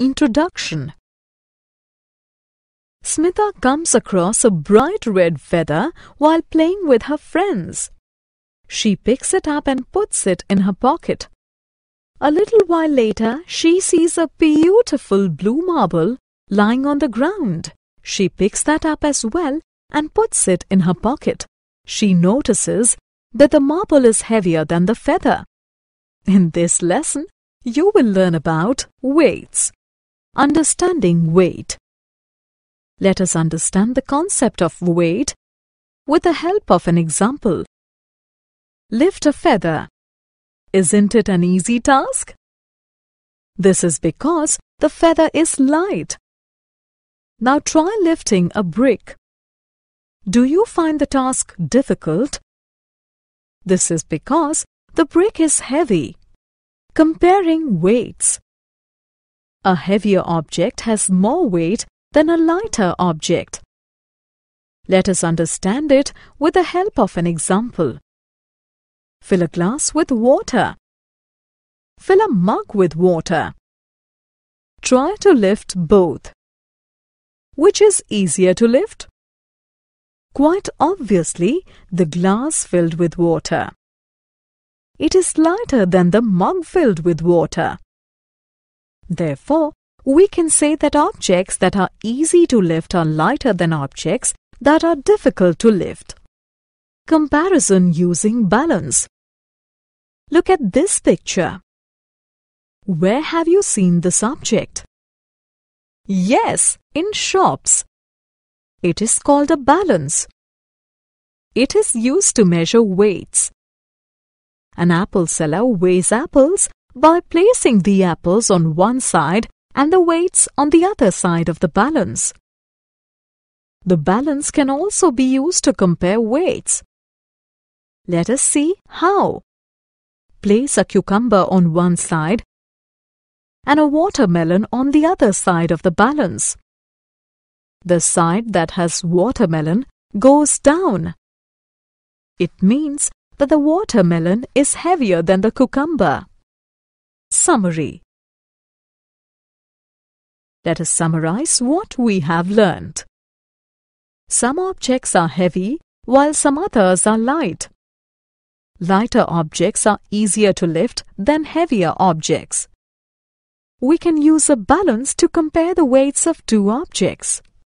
Introduction. Smitha comes across a bright red feather while playing with her friends. She picks it up and puts it in her pocket. A little while later, she sees a beautiful blue marble lying on the ground. She picks that up as well and puts it in her pocket. She notices that the marble is heavier than the feather. In this lesson, you will learn about weights. Understanding weight. Let us understand the concept of weight with the help of an example. Lift a feather. Isn't it an easy task? This is because the feather is light. Now try lifting a brick. Do you find the task difficult? This is because the brick is heavy. Comparing weights. A heavier object has more weight than a lighter object. Let us understand it with the help of an example. Fill a glass with water. Fill a mug with water. Try to lift both. Which is easier to lift? Quite obviously, the glass filled with water. It is lighter than the mug filled with water. Therefore, we can say that objects that are easy to lift are lighter than objects that are difficult to lift. Comparison using balance. Look at this picture. Where have you seen this object? Yes, in shops. It is called a balance. It is used to measure weights. An apple seller weighs apples by placing the apples on one side and the weights on the other side of the balance. The balance can also be used to compare weights. Let us see how. Place a cucumber on one side and a watermelon on the other side of the balance. The side that has watermelon goes down. It means that the watermelon is heavier than the cucumber. Summary. Let us summarize what we have learnt. Some objects are heavy while some others are light. Lighter objects are easier to lift than heavier objects. We can use a balance to compare the weights of two objects.